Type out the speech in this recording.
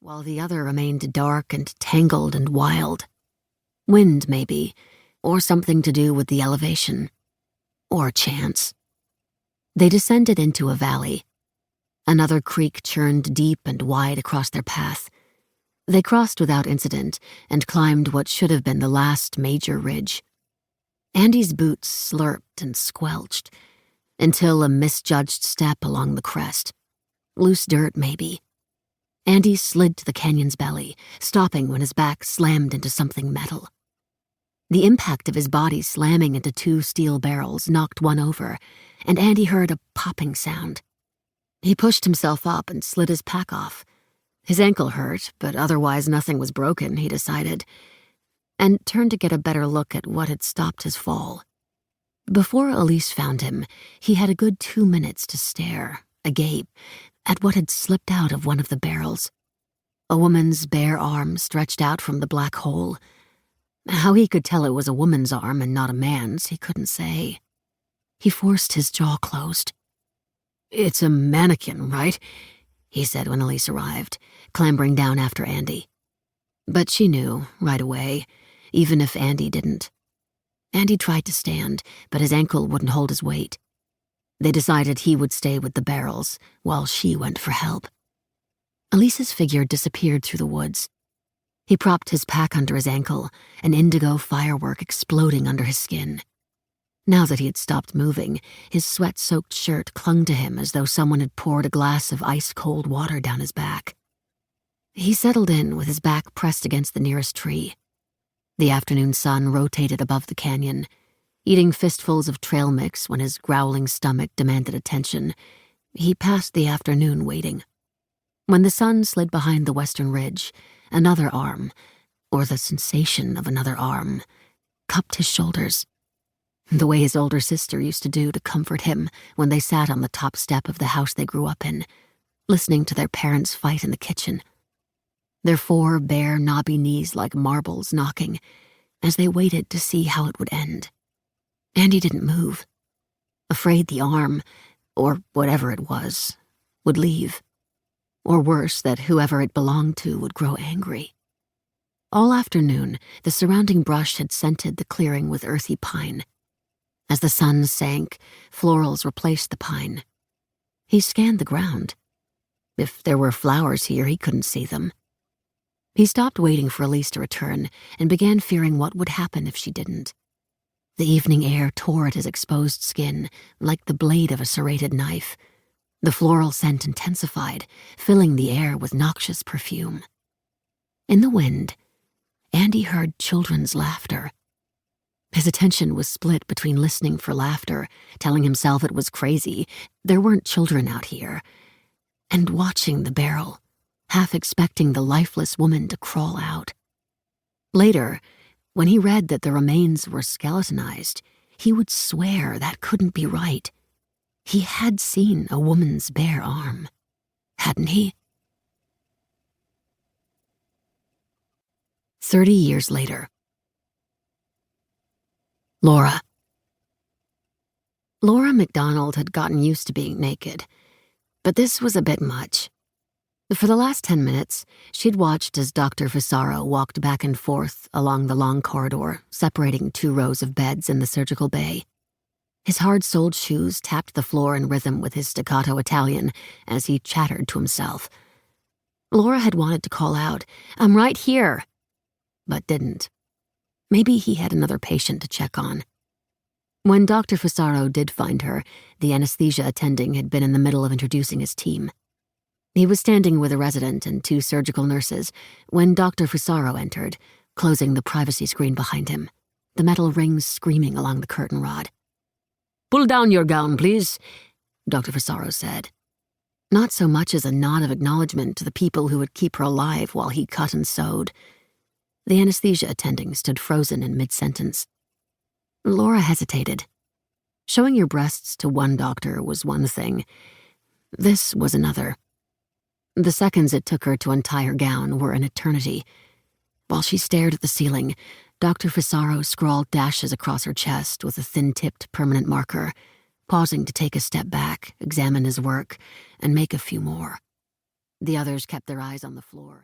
while the other remained dark and tangled and wild. Wind, maybe, or something to do with the elevation. Or chance. They descended into a valley. Another creek churned deep and wide across their path. They crossed without incident and climbed what should have been the last major ridge. Andy's boots slurped and squelched until a misjudged step along the crest. Loose dirt, maybe. Andy slid to the canyon's belly, stopping when his back slammed into something metal. The impact of his body slamming into two steel barrels knocked one over, and Andy heard a popping sound. He pushed himself up and slid his pack off. His ankle hurt, but otherwise nothing was broken, he decided, and turned to get a better look at what had stopped his fall. Before Elise found him, he had a good 2 minutes to stare, agape, at what had slipped out of one of the barrels. A woman's bare arm stretched out from the black hole. How he could tell it was a woman's arm and not a man's, he couldn't say. He forced his jaw closed. "It's a mannequin, right?" he said when Elise arrived, clambering down after Andy. But she knew, right away, even if Andy didn't. Andy tried to stand, but his ankle wouldn't hold his weight. They decided he would stay with the barrels, while she went for help. Elise's figure disappeared through the woods. He propped his pack under his ankle, an indigo firework exploding under his skin. Now that he had stopped moving, his sweat-soaked shirt clung to him as though someone had poured a glass of ice-cold water down his back. He settled in with his back pressed against the nearest tree. The afternoon sun rotated above the canyon, eating fistfuls of trail mix when his growling stomach demanded attention. He passed the afternoon waiting. When the sun slid behind the western ridge, another arm, or the sensation of another arm, cupped his shoulders, the way his older sister used to do to comfort him when they sat on the top step of the house they grew up in, listening to their parents fight in the kitchen. Their 4 bare, knobby knees like marbles knocking as they waited to see how it would end. Andy didn't move, afraid the arm, or whatever it was, would leave. Or worse, that whoever it belonged to would grow angry. All afternoon, the surrounding brush had scented the clearing with earthy pine. As the sun sank, florals replaced the pine. He scanned the ground. If there were flowers here, he couldn't see them. He stopped waiting for Elise to return and began fearing what would happen if she didn't. The evening air tore at his exposed skin like the blade of a serrated knife. The floral scent intensified, filling the air with noxious perfume. In the wind, Andy heard children's laughter. His attention was split between listening for laughter, telling himself it was crazy, there weren't children out here, and watching the barrel, half expecting the lifeless woman to crawl out. Later, when he read that the remains were skeletonized, he would swear that couldn't be right. He had seen a woman's bare arm, hadn't he? 30 years later. Laura. Laura MacDonald had gotten used to being naked, but this was a bit much. For the last 10 minutes, she'd watched as Dr. Fissaro walked back and forth along the long corridor, separating 2 rows of beds in the surgical bay. His hard-soled shoes tapped the floor in rhythm with his staccato Italian as he chattered to himself. Laura had wanted to call out, "I'm right here," but didn't. Maybe he had another patient to check on. When Dr. Fissaro did find her, the anesthesia attending had been in the middle of introducing his team. He was standing with a resident and 2 surgical nurses when Dr. Fissaro entered, closing the privacy screen behind him, the metal rings screaming along the curtain rod. "Pull down your gown, please," Dr. Fissaro said. Not so much as a nod of acknowledgement to the people who would keep her alive while he cut and sewed. The anesthesia attending stood frozen in mid-sentence. Laura hesitated. Showing your breasts to one doctor was one thing. This was another. The seconds it took her to untie her gown were an eternity. While she stared at the ceiling, Dr. Fissaro scrawled dashes across her chest with a thin-tipped permanent marker, pausing to take a step back, examine his work, and make a few more. The others kept their eyes on the floor.